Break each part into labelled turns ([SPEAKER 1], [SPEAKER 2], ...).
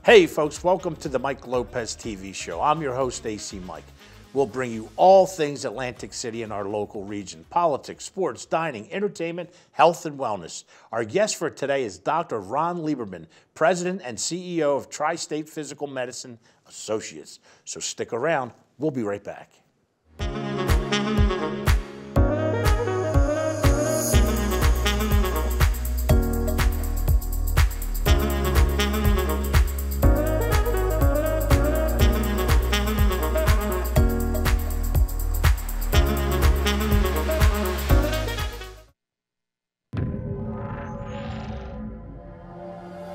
[SPEAKER 1] Hey folks, welcome to the Mike Lopez TV Show. I'm your host, ACMike. We'll bring you all things Atlantic City and our local region. Politics, sports, dining, entertainment, health, and wellness. Our guest for today is Dr. Ron Lieberman, President and CEO of Tri-State Physical Medicine Associates. So stick around, we'll be right back.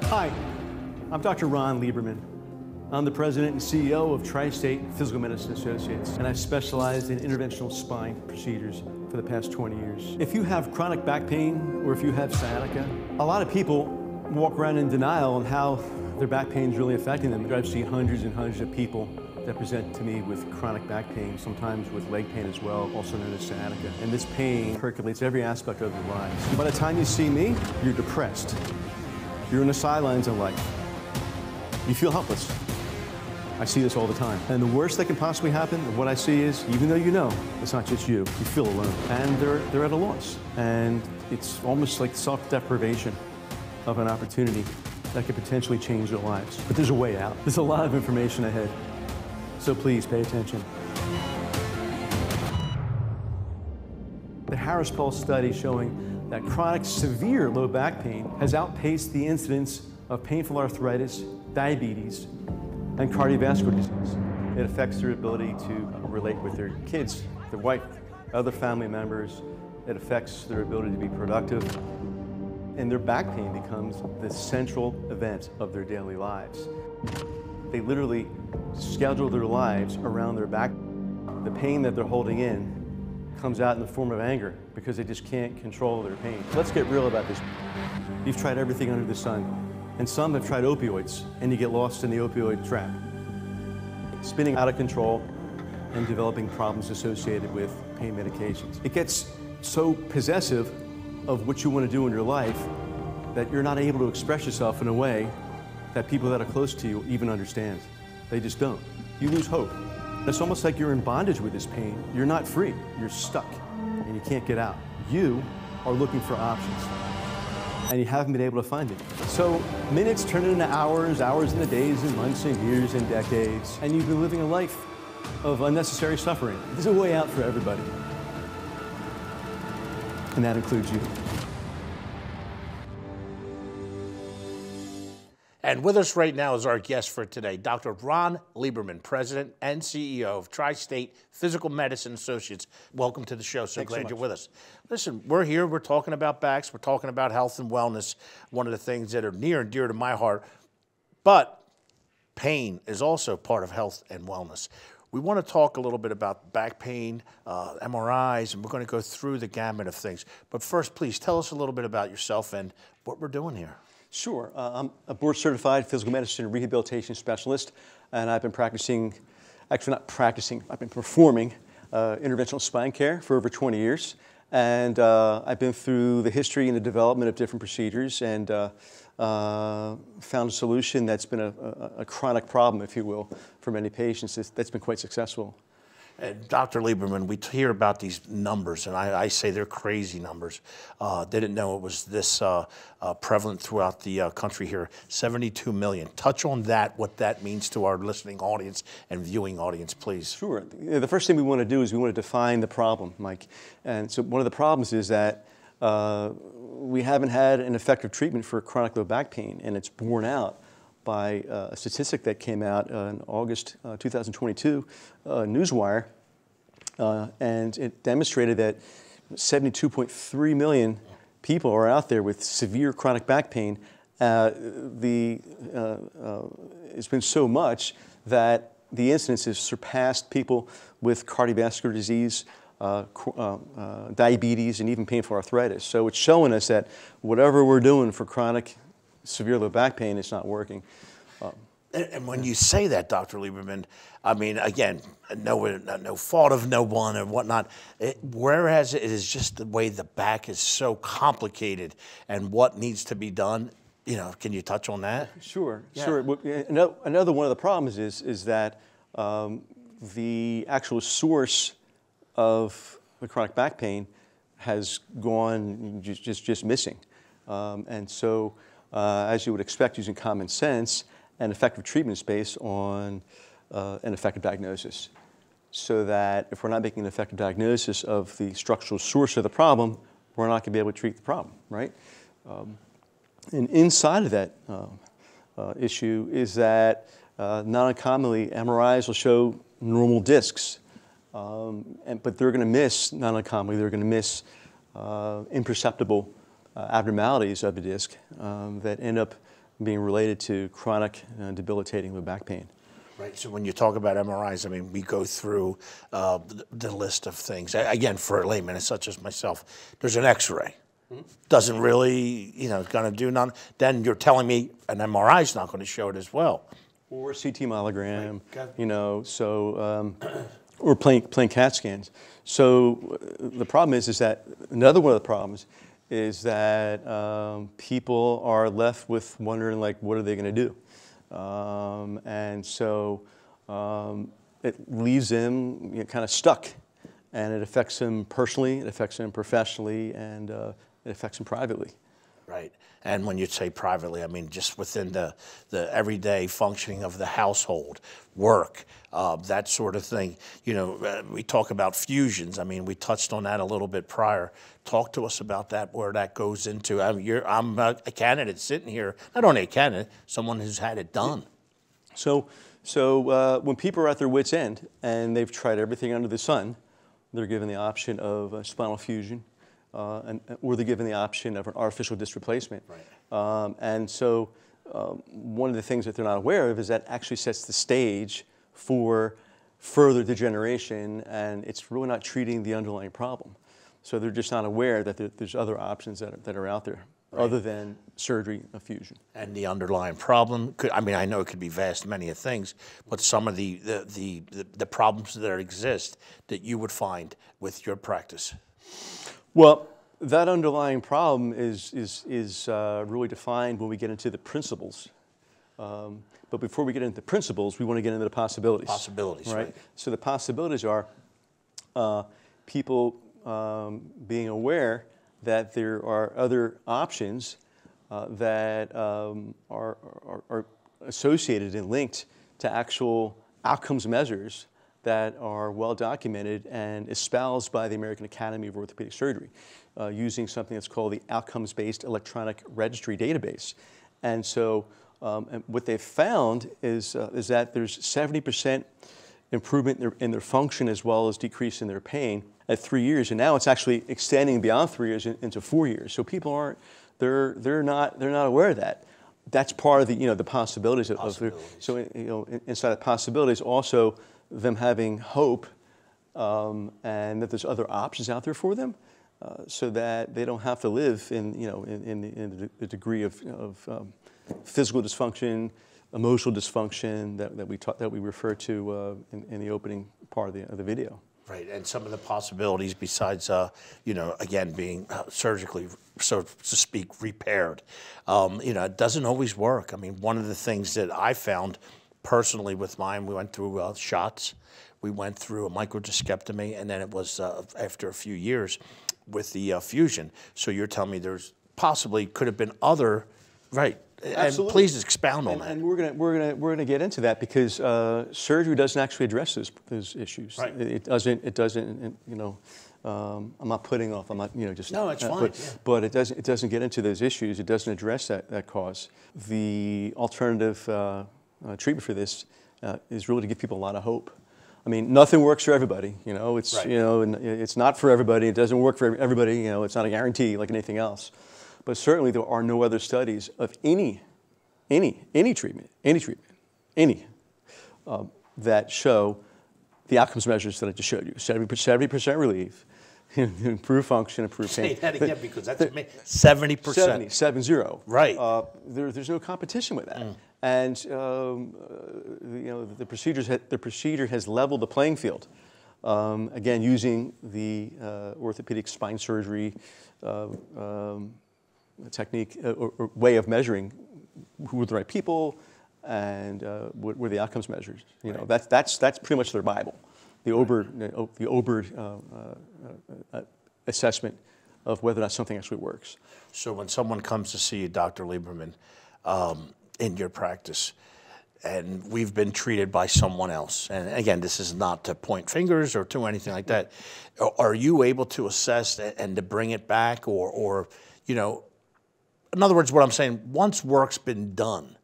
[SPEAKER 2] Hi, I'm Dr. Ron Lieberman. I'm the President and CEO of Tri-State Physical Medicine Associates, and I've specialized in interventional spine procedures for the past 20 years. If you have chronic back pain or if you have sciatica, a lot of people walk around in denial on how their back pain is really affecting them. I've seen hundreds and hundreds of people that present to me with chronic back pain, sometimes with leg pain as well, also known as sciatica. And this pain percolates every aspect of their lives. By the time you see me, you're depressed. You're on the sidelines of life. You feel helpless. I see this all the time. And the worst that can possibly happen, and what I see is, even though you know, it's not just you feel alone. And they're at a loss. And it's almost like self-deprivation of an opportunity that could potentially change their lives. But there's a way out. There's a lot of information ahead. So please pay attention. The Harris Pulse study showing that chronic severe low back pain has outpaced the incidence of painful arthritis, diabetes, and cardiovascular disease. It affects their ability to relate with their kids, their wife, other family members. It affects their ability to be productive. And their back pain becomes the central event of their daily lives. They literally schedule their lives around their back. The pain that they're holding in comes out in the form of anger because they just can't control their pain. Let's get real about this. You've tried everything under the sun, and some have tried opioids, and you get lost in the opioid trap, spinning out of control and developing problems associated with pain medications. It gets so possessive of what you want to do in your life that you're not able to express yourself in a way that people that are close to you even understand. They just don't. You lose hope. It's almost like you're in bondage with this pain. You're not free. You're stuck, and you can't get out. You are looking for options, and you haven't been able to find it. So minutes turn into hours, hours into days and months and years and decades, and you've been living a life of unnecessary suffering. There's a way out for everybody, and that includes you.
[SPEAKER 1] And with us right now is our guest for today, Dr. Ron Lieberman, President and CEO of Tri-State Physical Medicine Associates. Welcome to the show. So glad you're with us. Listen, we're here, we're talking about backs, we're talking about health and wellness, one of the things that are near and dear to my heart. But pain is also part of health and wellness. We want to talk a little bit about back pain, MRIs, and we're going to go through the gamut of things. But first, please tell us a little bit about yourself and what we're doing here.
[SPEAKER 2] Sure. I'm a board-certified physical medicine and rehabilitation specialist, and I've been practicing, actually not practicing, I've been performing interventional spine care for over 20 years. And I've been through the history and the development of different procedures and found a solution that's been a chronic problem, if you will, for many patients that's been quite successful.
[SPEAKER 1] Dr. Lieberman, we hear about these numbers, and I say they're crazy numbers. Didn't know it was this prevalent throughout the country here, 72 million. Touch on that, what that means to our listening audience and viewing audience, please.
[SPEAKER 2] Sure. The first thing we want to do is we want to define the problem, Mike. And so one of the problems is that we haven't had an effective treatment for chronic low back pain, and it's borne out by a statistic that came out in August 2022, Newswire, and it demonstrated that 72.3 million people are out there with severe chronic back pain. It's been so much that the incidence has surpassed people with cardiovascular disease, diabetes, and even painful arthritis. So it's showing us that whatever we're doing for chronic severe low back pain, it's not working.
[SPEAKER 1] And when you say that, Dr. Lieberman, I mean, again, no fault of no one and whatnot, whereas it is just the way the back is so complicated and what needs to be done, can you touch on that?
[SPEAKER 2] Sure,
[SPEAKER 1] Yeah.
[SPEAKER 2] sure. Another one of the problems is that the actual source of the chronic back pain has gone just missing. And so, as you would expect, using common sense, an effective treatment is based on an effective diagnosis. So that if we're not making an effective diagnosis of the structural source of the problem, we're not going to be able to treat the problem, right? And inside of that issue is that not uncommonly MRIs will show normal discs, but they're going to miss, not uncommonly, they're going to miss imperceptible abnormalities of the disc that end up being related to chronic debilitating low back pain.
[SPEAKER 1] Right, so when you talk about MRIs, I mean, we go through the list of things. Again, for a layman such as myself, there's an X-ray. Doesn't really, going to do none. Then you're telling me an MRI is not going to show it as well.
[SPEAKER 2] Or a CT myelogram,
[SPEAKER 1] right.
[SPEAKER 2] Or plain CAT scans. So the problem is that another one of the problems is that people are left with wondering, like, what are they going to do? And so it leaves them kind of stuck, and it affects them personally, it affects them professionally, and it affects them privately.
[SPEAKER 1] Right. And when you say privately, I mean just within the everyday functioning of the household, work, that sort of thing. We talk about fusions. I mean, we touched on that a little bit prior. Talk to us about that, where that goes into. I'm a candidate sitting here, not only a candidate, someone who's had it done.
[SPEAKER 2] So when people are at their wits' end and they've tried everything under the sun, they're given the option of spinal fusion. Or they're given the option of an artificial disc replacement.
[SPEAKER 1] Right.
[SPEAKER 2] And so one of the things that they're not aware of is that actually sets the stage for further degeneration, and it's really not treating the underlying problem. So they're just not aware that there's other options that are out there, right, other than surgery of fusion.
[SPEAKER 1] And the underlying problem I know it could be vast, many of things, but some of the problems that exist that you would find with your practice.
[SPEAKER 2] Well, that underlying problem is really defined when we get into the principles. But before we get into the principles, we want to get into the possibilities.
[SPEAKER 1] Possibilities, right?
[SPEAKER 2] So the possibilities are people being aware that there are other options that are associated and linked to actual outcomes measures that are well documented and espoused by the American Academy of Orthopedic Surgery using something that's called the Outcomes-Based Electronic Registry Database. And so and what they've found is that there's 70% improvement in their function as well as decrease in their pain at 3 years. And now it's actually extending beyond 3 years into 4 years. So people they're not aware of that. That's part of the possibilities of their, so inside the possibilities also them having hope and that there's other options out there for them, so that they don't have to live in the degree of physical dysfunction, emotional dysfunction that we refer to in the opening part of the video.
[SPEAKER 1] Right, and some of the possibilities besides, again, being surgically, so to speak, repaired, it doesn't always work. I mean, one of the things that I found personally with mine, we went through shots, we went through a microdiscectomy, and then it was after a few years with the fusion. So you're telling me there's possibly could have been other, right?
[SPEAKER 2] Absolutely.
[SPEAKER 1] And please expound on that.
[SPEAKER 2] And we're gonna get into that because surgery doesn't actually address those issues.
[SPEAKER 1] Right.
[SPEAKER 2] It doesn't. I'm not putting off. I'm not just.
[SPEAKER 1] No, it's fine.
[SPEAKER 2] But it doesn't get into those issues. It doesn't address that cause. The alternative treatment for this is really to give people a lot of hope. I mean, nothing works for everybody. It's
[SPEAKER 1] right.
[SPEAKER 2] It's not for everybody. It doesn't work for everybody. It's not a guarantee like anything else. But certainly there are no other studies of any treatment, that show the outcomes measures that I just showed you. 70% relief, improved function, improved pain.
[SPEAKER 1] Say that again because that's 70%.
[SPEAKER 2] 70.
[SPEAKER 1] Right.
[SPEAKER 2] There's no competition with that. And the procedure has leveled the playing field. Again, using the orthopedic spine surgery technique or way of measuring who were the right people and what were the outcomes measures. You know, that's pretty much their Bible. The Oberg assessment of whether or not something actually works.
[SPEAKER 1] So when someone comes to see you, Dr. Lieberman, in your practice, and we've been treated by someone else, and again, this is not to point fingers or to anything like that, are you able to assess and to bring it back, or you know, in other words, what I'm saying, once work's been done,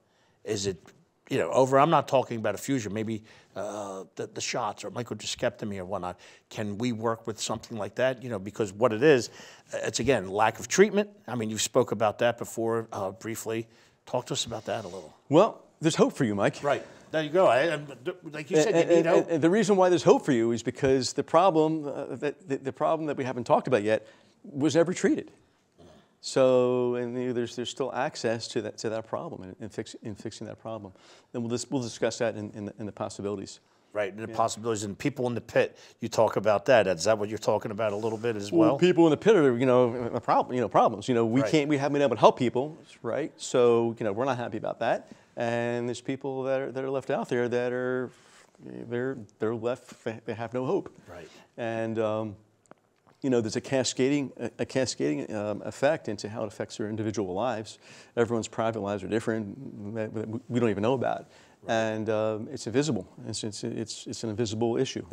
[SPEAKER 1] is it, you know, over? I'm not talking about a fusion, maybe the shots or microdiscectomy or whatnot. Can we work with something like that? You know, because what it is, it's again, lack of treatment. I mean, you spoke about that before briefly. Talk to us about that a little.
[SPEAKER 2] Well, there's hope for you, Mike.
[SPEAKER 1] Right. There you go. Like you said, you need hope.
[SPEAKER 2] And the reason why there's hope for you is because the problem, the problem that we haven't talked about yet was never treated. So, and there's still access to that problem and fixing that problem. And we'll discuss that in the possibilities.
[SPEAKER 1] Right, and the possibilities, and people in the pit. You talk about that. Is that what you're talking about a little bit as well?
[SPEAKER 2] People in the pit are, problems. You know, we haven't been able to help people, right? So, you know, we're not happy about that. And there's people that are left out there that are, they're left. They have no hope.
[SPEAKER 1] Right.
[SPEAKER 2] And you know, there's a cascading effect into how it affects their individual lives. Everyone's private lives are different. We don't even know about. Right. And it's invisible. It's an invisible issue.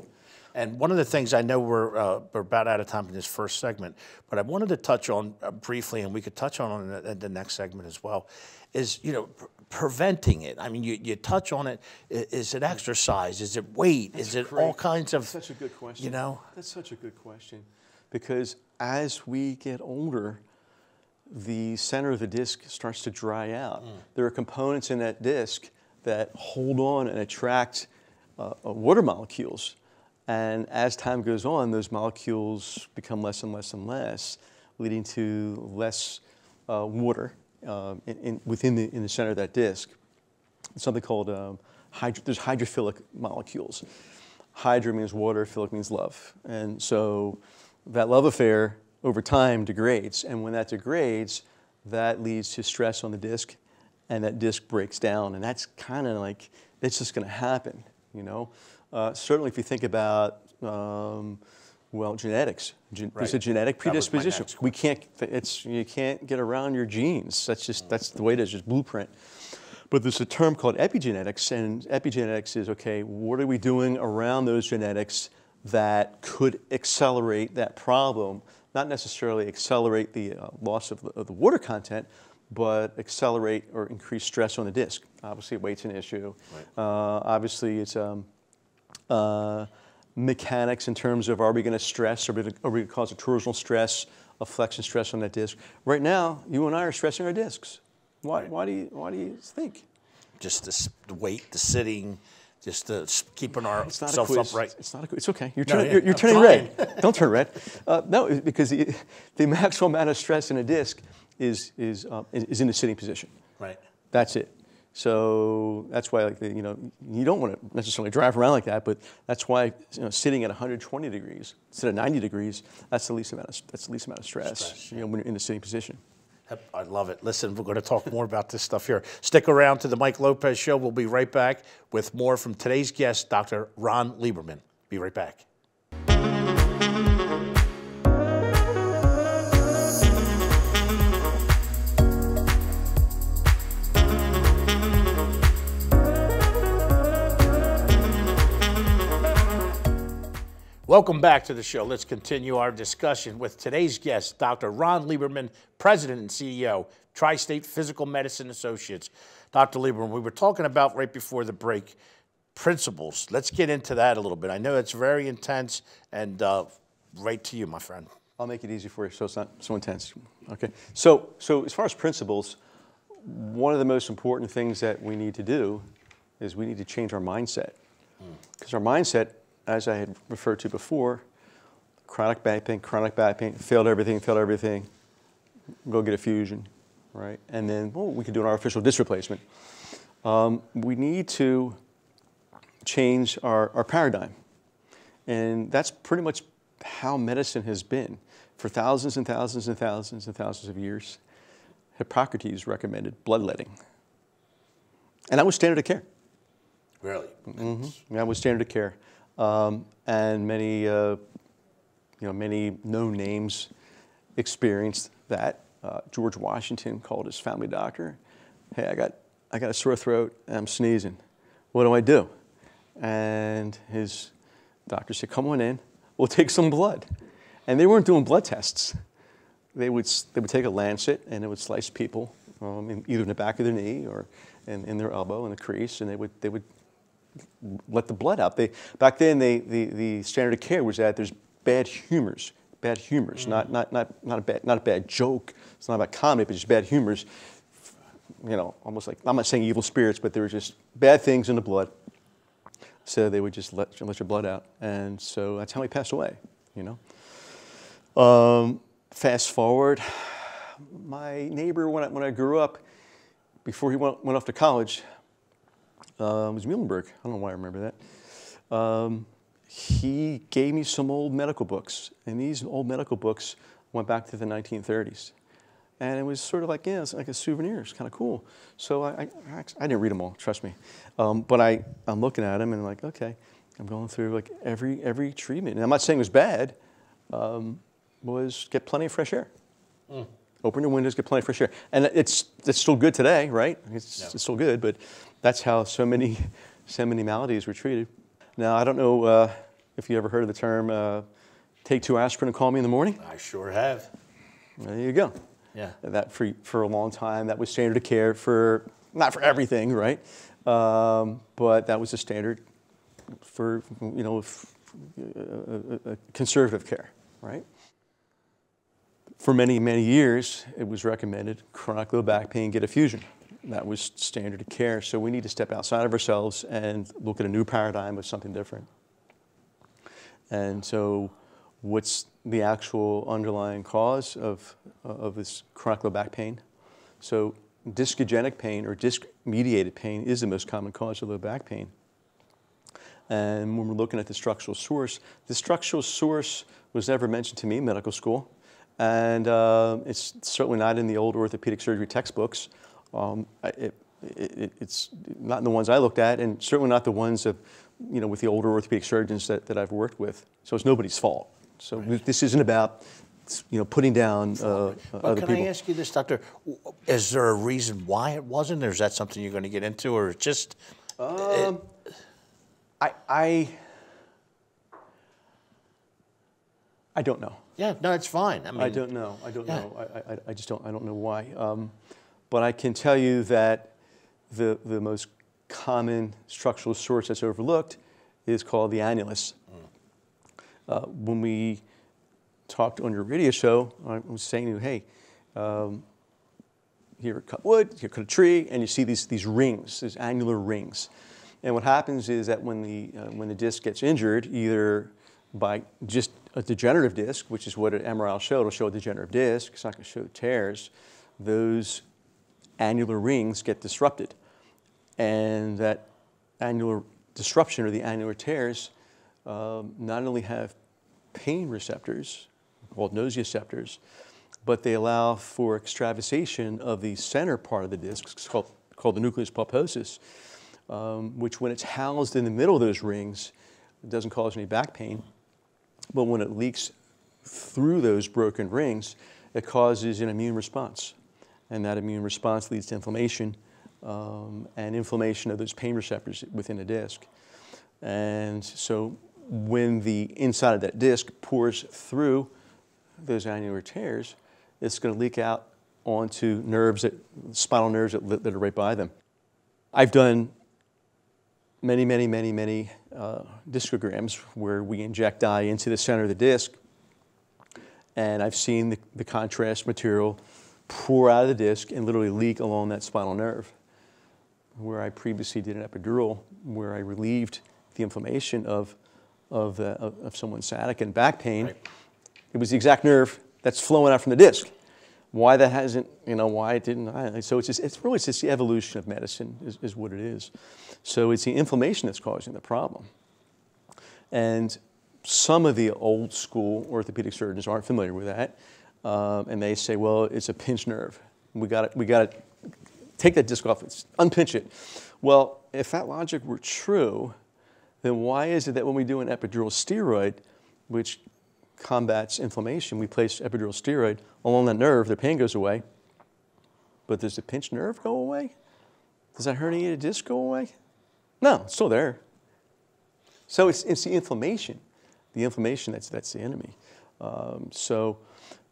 [SPEAKER 1] And one of the things, I know we're about out of time in this first segment, but I wanted to touch on briefly, and we could touch on it in the next segment as well, is, you know, preventing it. I mean, you touch on it. Is it exercise? Is it weight? Is it all kinds of?
[SPEAKER 2] That's such a good question.
[SPEAKER 1] You know,
[SPEAKER 2] that's such a good question, because as we get older, the center of the disc starts to dry out. There are components in that disc that hold on and attract water molecules. And as time goes on, those molecules become less and less and less, leading to less water within the center of that disc. It's something called, there's hydrophilic molecules. Hydro means water, philic means love. And so that love affair over time degrades. And when that degrades, that leads to stress on the disc, and that disc breaks down. And that's kind of like, it's just going to happen, you know? Certainly if you think about, well, genetics. There's a genetic predisposition. You can't get around your genes. That's the way it is, just blueprint. But there's a term called epigenetics, and epigenetics is, okay, what are we doing around those genetics that could accelerate that problem? Not necessarily accelerate the loss of the water content, but accelerate or increase stress on the disc. Obviously, weight's an issue. Right. Obviously, it's mechanics in terms of, are we going to stress, are we going to cause a torsional stress, a flexion stress on that disc? Right now, you and I are stressing our discs. Why? Right. Why do you think?
[SPEAKER 1] Just the weight, the sitting, just keeping ourselves upright.
[SPEAKER 2] It's not a quiz. It's okay. You're turning red. Don't turn red. No, because the maximum amount of stress in a disc is in the sitting position.
[SPEAKER 1] Right.
[SPEAKER 2] That's it. So that's why, like, you don't want to necessarily drive around like that, but that's why, sitting at 120 degrees instead of 90 degrees, that's the least amount of stress. When you're in the sitting position.
[SPEAKER 1] I love it. Listen, we're going to talk more about this stuff here. Stick around to the Mike Lopez Show. We'll be right back with more from today's guest, Dr. Ron Lieberman. Be right back. Welcome back to the show. Let's continue our discussion with today's guest, Dr. Ron Lieberman, President and CEO, Tri-State Physical Medicine Associates. Dr. Lieberman, we were talking about right before the break, principles. Let's get into that a little bit. I know it's very intense, and right to you, my friend.
[SPEAKER 2] I'll make it easy for you so it's not so intense. Okay. So as far as principles, one of the most important things that we need to do is we need to change our mindset. Because our mindset, as I had referred to before, chronic back pain, failed everything, go get a fusion, right? And then, we could do an artificial disc replacement. We need to change our paradigm. And that's pretty much how medicine has been for thousands and thousands and thousands and thousands of years. Hippocrates recommended bloodletting. And that was standard of care.
[SPEAKER 1] Really?
[SPEAKER 2] Mm-hmm. That was standard of care. And many, many known names experienced that. George Washington called his family doctor. Hey, I got a sore throat and I'm sneezing. What do I do? And his doctor said, come on in, we'll take some blood. And they weren't doing blood tests. They would take a lancet and it would slice people, either in the back of their knee or in their elbow in the crease, and they would let the blood out. Back then, the standard of care was that there's bad humors, not a bad joke. It's not about comedy, but just bad humors. Almost like, I'm not saying evil spirits, but there were just bad things in the blood. So they would just let your blood out, and so that's how he passed away. Fast forward, my neighbor when I grew up, before he went off to college, was Muhlenberg. I don't know why I remember that. He gave me some old medical books, and these old medical books went back to the 1930s. And it was sort of like, it's like a souvenir. It's kind of cool. So I didn't read them all, trust me. But I'm looking at them and I'm like, okay, I'm going through like every treatment. And I'm not saying it was bad. Was get plenty of fresh air. Open your windows, get plenty of fresh air. And it's still good today, right? It's still good, but that's how so many maladies were treated. Now, I don't know if you ever heard of the term, take 2 aspirin and call me in the morning.
[SPEAKER 1] I sure have.
[SPEAKER 2] There you go.
[SPEAKER 1] Yeah.
[SPEAKER 2] That for a long time, that was standard of care for, not for everything, right? But that was the standard for, conservative care, right? For many, many years, it was recommended chronic low back pain, get a fusion. That was standard of care. So we need to step outside of ourselves and look at a new paradigm of something different. And so what's the actual underlying cause of this chronic low back pain? So discogenic pain or disc-mediated pain is the most common cause of low back pain. And when we're looking at the structural source was never mentioned to me in medical school. And it's certainly not in the old orthopedic surgery textbooks. It's not in the ones I looked at, and certainly not the ones of, with the older orthopedic surgeons that I've worked with. So it's nobody's fault. So this isn't about, putting down other people.
[SPEAKER 1] Can I ask you this, Doctor? Is there a reason why it wasn't, or is that something you're going to get into, or just?
[SPEAKER 2] I don't know.
[SPEAKER 1] Yeah, no, it's fine.
[SPEAKER 2] I don't know. I don't know why. But I can tell you that the most common structural source that's overlooked is called the annulus. When we talked on your radio show, I was saying to you, hey, here cut wood, here cut a tree, and you see these rings, these annular rings. And what happens is that when the disc gets injured, either by just a degenerative disc, which is what an MRI will show, it'll show a degenerative disc, it's not going to show tears, those annular rings get disrupted. And that annular disruption or the annular tears not only have pain receptors, called nociceptors, but they allow for extravasation of the center part of the disc, it's called the nucleus pulposus, which when it's housed in the middle of those rings, it doesn't cause any back pain. But when it leaks through those broken rings, it causes an immune response. And that immune response leads to inflammation, and inflammation of those pain receptors within the disc. And so when the inside of that disc pours through those annular tears, it's going to leak out onto spinal nerves that are right by them. I've done many discograms where we inject dye into the center of the disc, and I've seen the contrast material pour out of the disc and literally leak along that spinal nerve. Where I previously did an epidural, where I relieved the inflammation of someone's sciatica and back pain, right. It was the exact nerve that's flowing out from the disc. Why that hasn't, why it didn't, so it's just the evolution of medicine is what it is. So it's the inflammation that's causing the problem. And some of the old school orthopedic surgeons aren't familiar with that. And they say, well, it's a pinched nerve. We got to take that disc off, unpinch it. Well, if that logic were true, then why is it that when we do an epidural steroid, which combats inflammation, we place epidural steroid along that nerve, the pain goes away, but does the pinched nerve go away? Does that herniated disc go away? No, it's still there. So it's the inflammation. The inflammation that's the enemy. So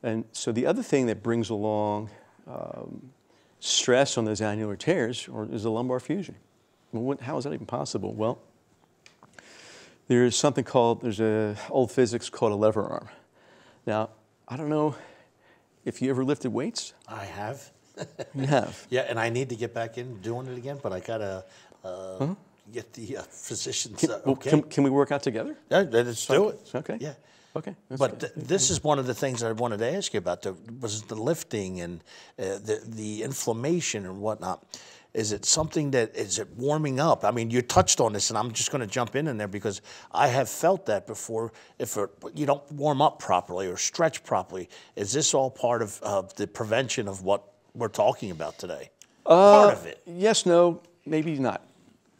[SPEAKER 2] the other thing that brings along stress on those annular tears is the lumbar fusion. Well, how is that even possible? Well, there's something called, there's a old physics called a lever arm. Now, I don't know if you ever lifted weights.
[SPEAKER 1] I have.
[SPEAKER 2] You have?
[SPEAKER 1] Yeah, and I need to get back in doing it again, but I gotta get the physicians. Okay.
[SPEAKER 2] Can we work out together?
[SPEAKER 1] Yeah, let's do it.
[SPEAKER 2] Okay.
[SPEAKER 1] Yeah.
[SPEAKER 2] Okay.
[SPEAKER 1] But this is one of the things I wanted to ask you about, was the lifting and the inflammation and whatnot. Is it something that, is it warming up? I mean, you touched on this, and I'm just going to jump in there because I have felt that before. If you don't warm up properly or stretch properly, is this all part of the prevention of what we're talking about today? Part of it.
[SPEAKER 2] Yes, no, maybe not.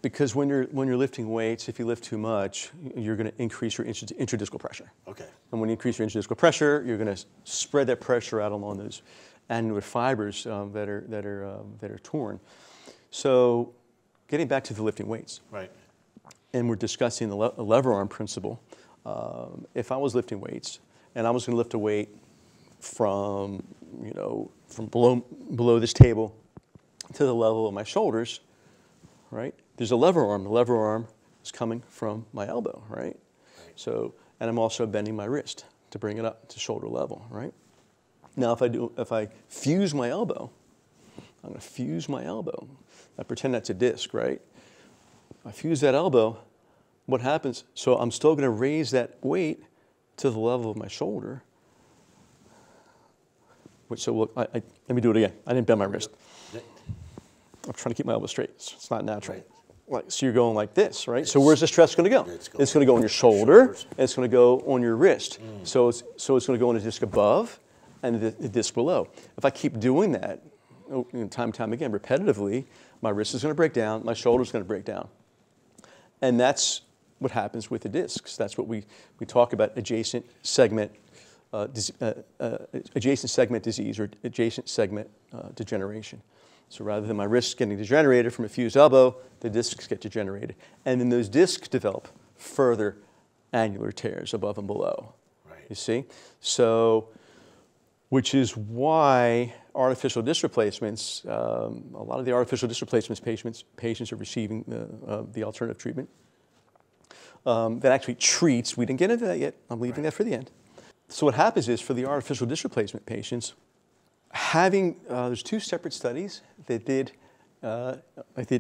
[SPEAKER 2] Because when you're lifting weights, if you lift too much, you're going to increase your intradiscal pressure.
[SPEAKER 1] Okay.
[SPEAKER 2] And when you increase your intradiscal pressure, you're going to spread that pressure out along those annular fibers that are torn. So, getting back to the lifting weights.
[SPEAKER 1] Right.
[SPEAKER 2] And we're discussing the lever arm principle. If I was lifting weights and I was going to lift a weight from below this table to the level of my shoulders, right? There's a lever arm. The lever arm is coming from my elbow, right? So, and I'm also bending my wrist to bring it up to shoulder level, right? Now, if I fuse my elbow, I'm going to fuse my elbow. I pretend that's a disc, right? I fuse that elbow. What happens? So I'm still going to raise that weight to the level of my shoulder. Let me do it again. I didn't bend my wrist. I'm trying to keep my elbow straight. It's not natural. Right. So you're going like this, right? So where's the stress going to go? It's going to go on your shoulder, and it's going to go on your wrist. So it's going to go on the disc above and the disc below. If I keep doing that, time and time again, repetitively, my wrist is going to break down, my shoulder is going to break down. And that's what happens with the discs. That's what we talk about adjacent segment disease or adjacent segment degeneration. So rather than my wrist getting degenerated from a fused elbow, the discs get degenerated. And then those discs develop further annular tears above and below. Right. You see? So, which is why artificial disc replacements, a lot of the artificial disc replacements patients are receiving the alternative treatment that actually treats. We didn't get into that yet. I'm leaving that for the end. So what happens is for the artificial disc replacement patients, there's two separate studies that did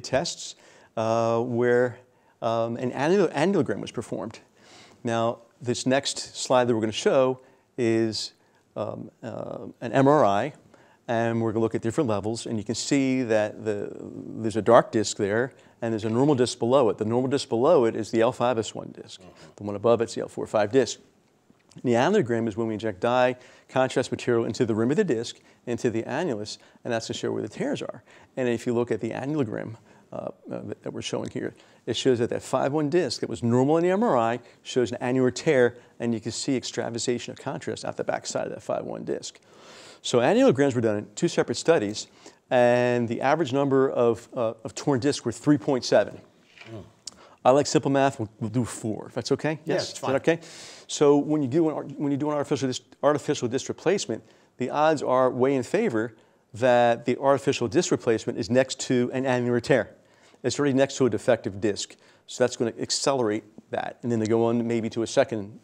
[SPEAKER 2] tests where an angiogram was performed. Now, this next slide that we're going to show is an MRI, and we're going to look at different levels, and you can see that there's a dark disc there, and there's a normal disc below it. The normal disc below it is the L5S1 disc. The one above it's the L4-5 disc. The angiogram is when we inject dye, contrast material into the rim of the disc, into the annulus, and that's to show where the tears are. And if you look at the angiogram that we're showing here, it shows that 5-1 disc that was normal in the MRI shows an annular tear, and you can see extravasation of contrast out the back side of that 5-1 disc. So angiograms were done in two separate studies, and the average number of torn discs were 3.7. I like simple math. We'll do 4. If that's okay.
[SPEAKER 1] Yes, it's fine.
[SPEAKER 2] Is that okay? So when you do an artificial disc replacement, the odds are way in favor that the artificial disc replacement is next to an annular tear. It's already next to a defective disc, so that's going to accelerate that. And then they go on maybe to a second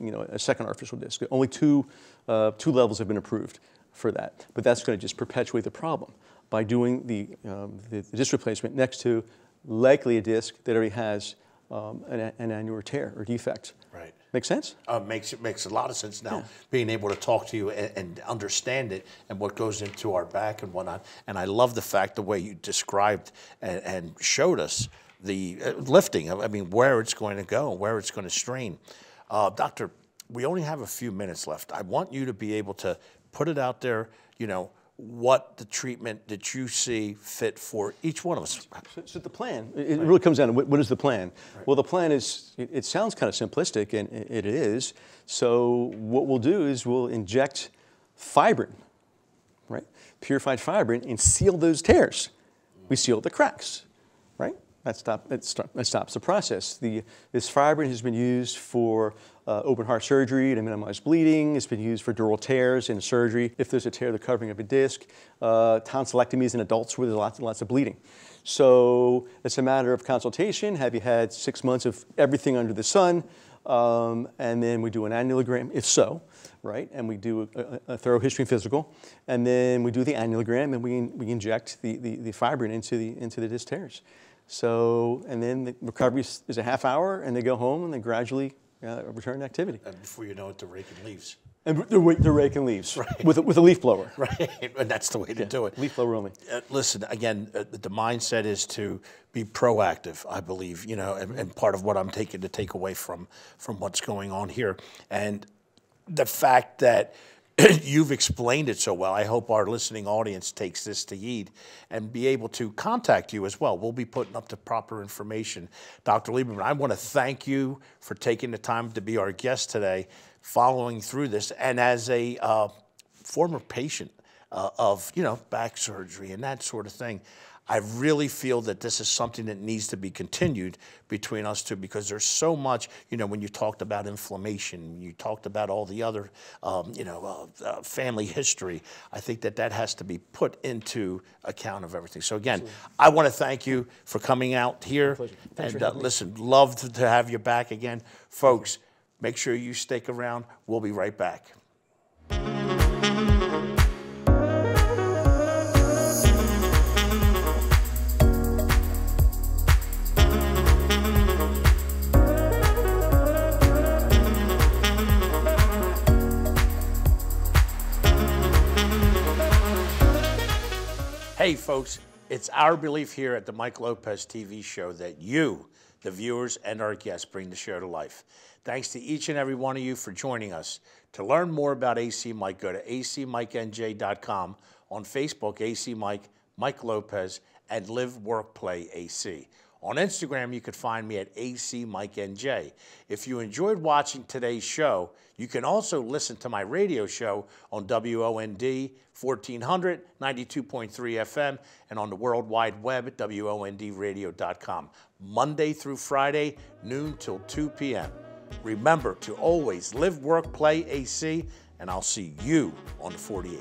[SPEAKER 2] artificial disc. Only two levels have been approved for that, but that's going to just perpetuate the problem by doing the disc replacement next to likely a disc that already has an annular tear or defect.
[SPEAKER 1] Right.
[SPEAKER 2] Make sense?
[SPEAKER 1] Makes a lot of sense now, being able to talk to you and understand it and what goes into our back and whatnot. And I love the fact the way you described and showed us the lifting. I mean, where it's going to go, where it's going to strain. Doctor, we only have a few minutes left. I want you to be able to put it out there, what the treatment that you see fit for each one of us.
[SPEAKER 2] So the plan, it really comes down to what is the plan? Right. Well, the plan is, it sounds kind of simplistic, and it is. So what we'll do is we'll inject fibrin, right? Purified fibrin, and seal those tears. We seal the cracks, right? That stops the process. This fibrin has been used for open heart surgery to minimize bleeding. It's been used for dural tears in surgery. If there's a tear, the covering of a disc, tonsillectomies in adults where there's lots of bleeding. So it's a matter of consultation. Have you had 6 months of everything under the sun? And then we do an annulogram, if so, right? And we do a thorough history and physical. And then we do the annulogram, and we inject the fibrin into the disc tears. So, and then the recovery is a half hour, and they go home, and they gradually return to activity.
[SPEAKER 1] And before you know it, they're raking leaves.
[SPEAKER 2] And they're raking leaves, right, with a leaf blower.
[SPEAKER 1] Right, and that's the way to do it.
[SPEAKER 2] Leaf blower only.
[SPEAKER 1] Listen, again, the mindset is to be proactive, I believe, you know, and part of what I'm taking to take away from what's going on here. And the fact that you've explained it so well, I hope our listening audience takes this to heed and be able to contact you as well. We'll be putting up the proper information. Dr. Lieberman, I want to thank you for taking the time to be our guest today, following through this, and as a former patient of, you know, back surgery and that sort of thing, I really feel that this is something that needs to be continued between us two, because there's so much, you know, when you talked about inflammation, you talked about all the other, family history, I think that has to be put into account of everything. So again, I want to thank you for coming out here. And listen, love to have you back again. Folks, make sure you stick around. We'll be right back. Hey folks, it's our belief here at the Mike Lopez TV Show that you, the viewers, and our guests bring the show to life. Thanks to each and every one of you for joining us. To learn more about ACMike, go to acmikeNJ.com, on Facebook, ACMike, Mike Lopez, and LiveWorkPlayAC. On Instagram, you can find me at ACMikeNJ. If you enjoyed watching today's show, you can also listen to my radio show on WOND 1400, 92.3 FM, and on the World Wide Web at WONDradio.com. Monday through Friday, noon till 2 p.m. Remember to always live, work, play AC, and I'll see you on the 48.